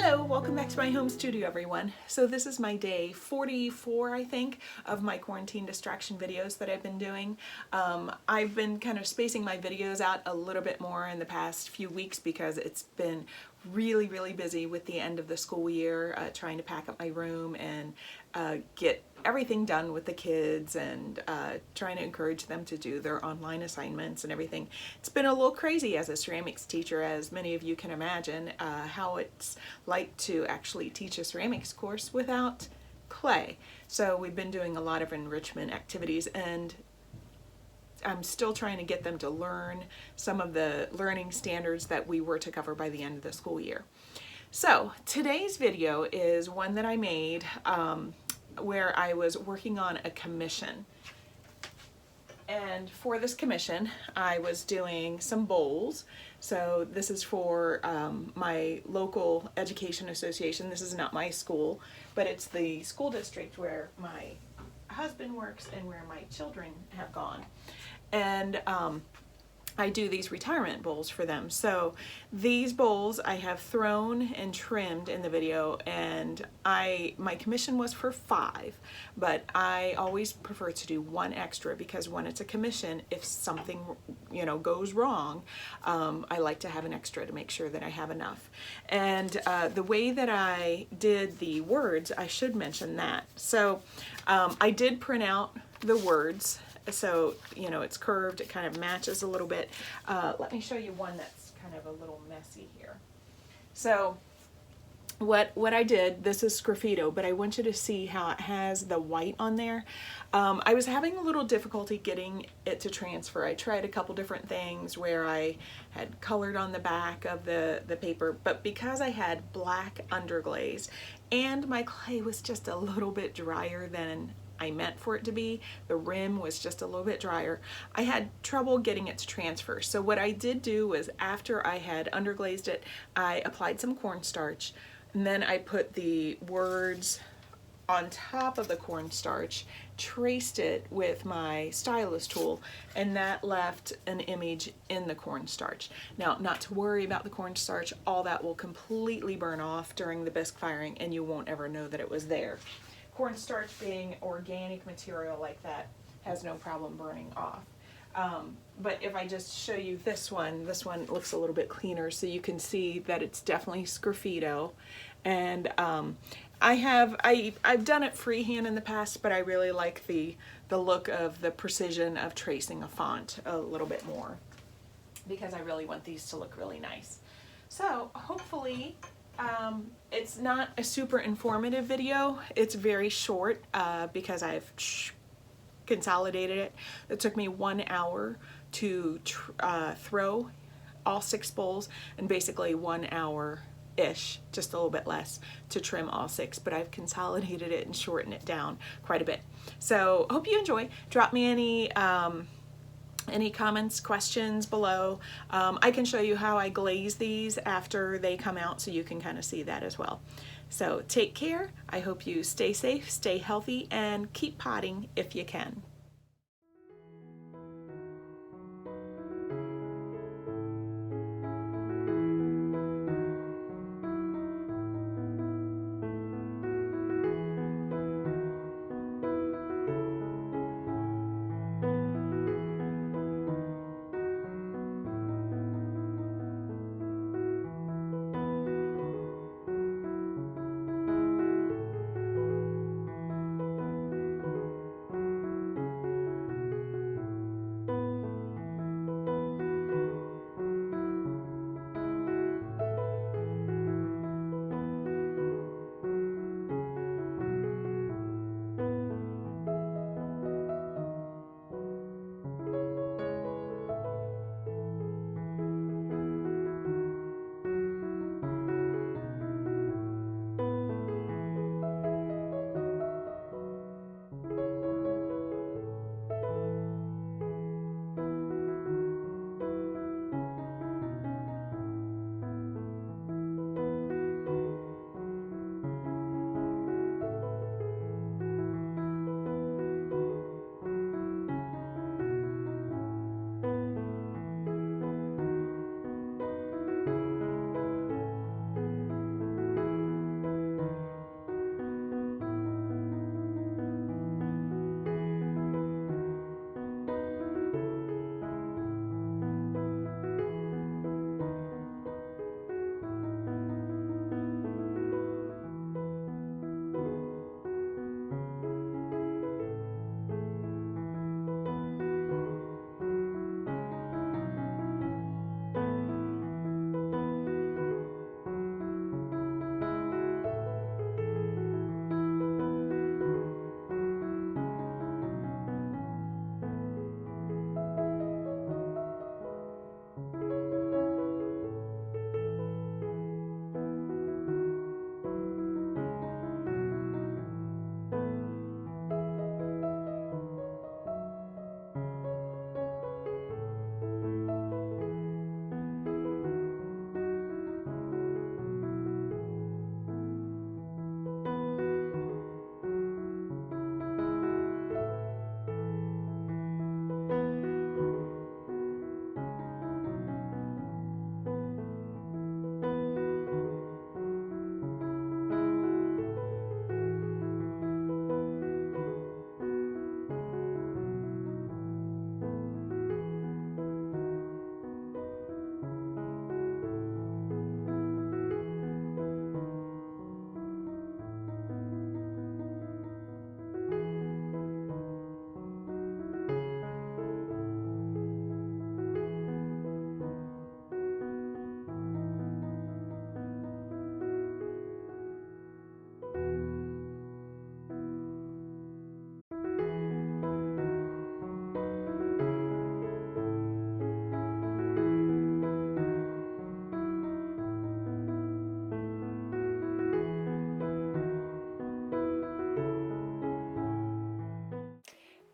Hello, welcome back to my home studio, everyone. So this is my day 44, I think, of my quarantine distraction videos that I've been doing. I've been kind of spacing my videos out a little bit more in the past few weeks because it's been really busy with the end of the school year, trying to pack up my room and get everything done with the kids and trying to encourage them to do their online assignments and everything. It's been a little crazy as a ceramics teacher, as many of you can imagine, how it's like to actually teach a ceramics course without clay. So we've been doing a lot of enrichment activities, and I'm still trying to get them to learn some of the learning standards that we were to cover by the end of the school year. So today's video is one that I made where I was working on a commission. And for this commission, I was doing some bowls. So this is for my local education association. This is not my school, but it's the school district where my husband works and where my children have gone. And I do these retirement bowls for them. So these bowls I have thrown and trimmed in the video, and my commission was for 5, but I always prefer to do 1 extra because when it's a commission, if something goes wrong, I like to have an extra to make sure that I have enough. And the way that I did the words, I should mention that. So I did print out the words. So, it's curved, it kind of matches a little bit. Let me show you one that's kind of a little messy here. So what I did, this is Sgraffito, but I want you to see how it has the white on there. I was having a little difficulty getting it to transfer. I tried a couple different things where I had colored on the back of the paper, but because I had black underglaze and my clay was just a little bit drier than I meant for it to be, the rim was just a little bit drier, I had trouble getting it to transfer. So what I did do was, after I had underglazed it, I applied some cornstarch, and then I put the words on top of the cornstarch, traced it with my stylus tool, and that left an image in the cornstarch. Now, not to worry about the cornstarch, all that will completely burn off during the bisque firing and you won't ever know that it was there. Cornstarch, being organic material like that, has no problem burning off. But if I just show you this one looks a little bit cleaner, so you can see that it's definitely Sgraffito. And I've done it freehand in the past, but I really like the look of the precision of tracing a font a little bit more, because I really want these to look really nice. So hopefully it's not a super informative video. It's very short because I've consolidated it. It took me 1 hour to throw all 6 bowls, and basically 1 hour-ish, just a little bit less, to trim all 6, but I've consolidated it and shortened it down quite a bit. So hope you enjoy. Drop me any comments, questions below. I can show you how I glaze these after they come out, so you can kind of see that as well. So take care. I hope you stay safe, stay healthy, and keep potting if you can.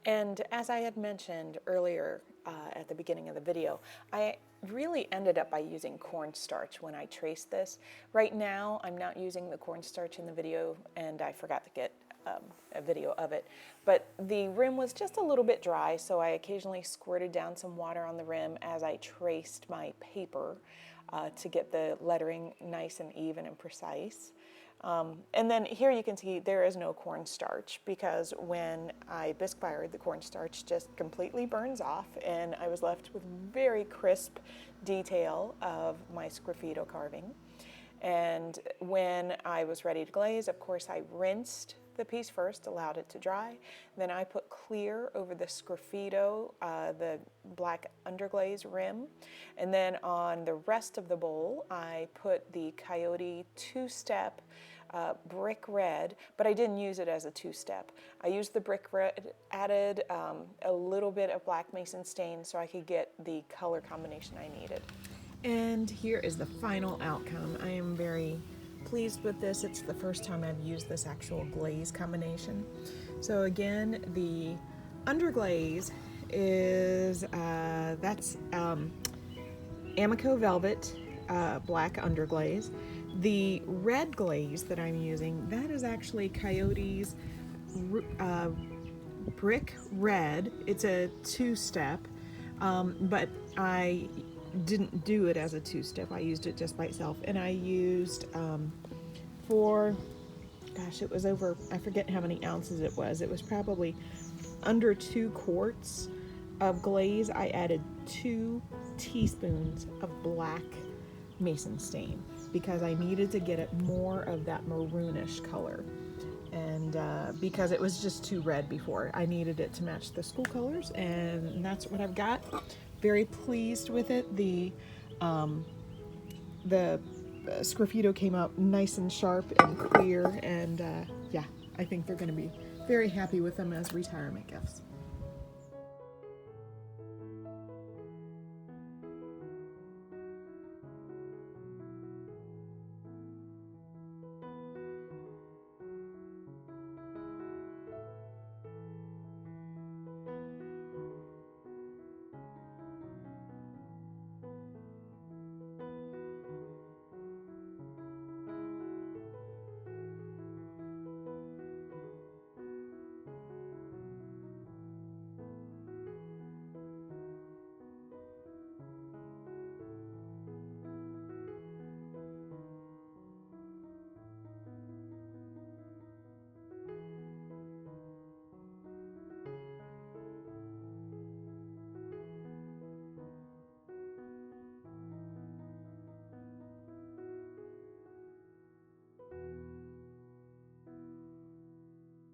And as I had mentioned earlier at the beginning of the video, I really ended up by using cornstarch when I traced this. Right now, I'm not using the cornstarch in the video, and I forgot to get a video of it. But the rim was just a little bit dry, so I occasionally squirted down some water on the rim as I traced my paper to get the lettering nice and even and precise. And then here you can see there is no cornstarch because when I bisque fired, the cornstarch just completely burns off, and I was left with very crisp detail of my Sgraffito carving. And when I was ready to glaze, of course, I rinsed the piece first, allowed it to dry. Then I put clear over the Sgraffito, the black underglaze rim. And then on the rest of the bowl, I put the Coyote two-step brick red, but I didn't use it as a two-step. I used the brick red, added a little bit of black mason stain so I could get the color combination I needed. And here is the final outcome. I am very pleased with this. It's the first time I've used this actual glaze combination. So again, the underglaze is, that's Amico Velvet black underglaze. The red glaze that I'm using, that is actually Coyote's Brick Red. It's a two-step, but I didn't do it as a two-step. I used it just by itself, and I used it was over, I forget how many ounces it was. It was probably under 2 quarts of glaze. I added 2 teaspoons of black mason stain because I needed to get it more of that maroonish color, and because it was just too red before, I needed it to match the school colors, and that's what I've got. Very pleased with it. The Sgraffito came out nice and sharp and clear, and yeah, I think they're going to be very happy with them as retirement gifts.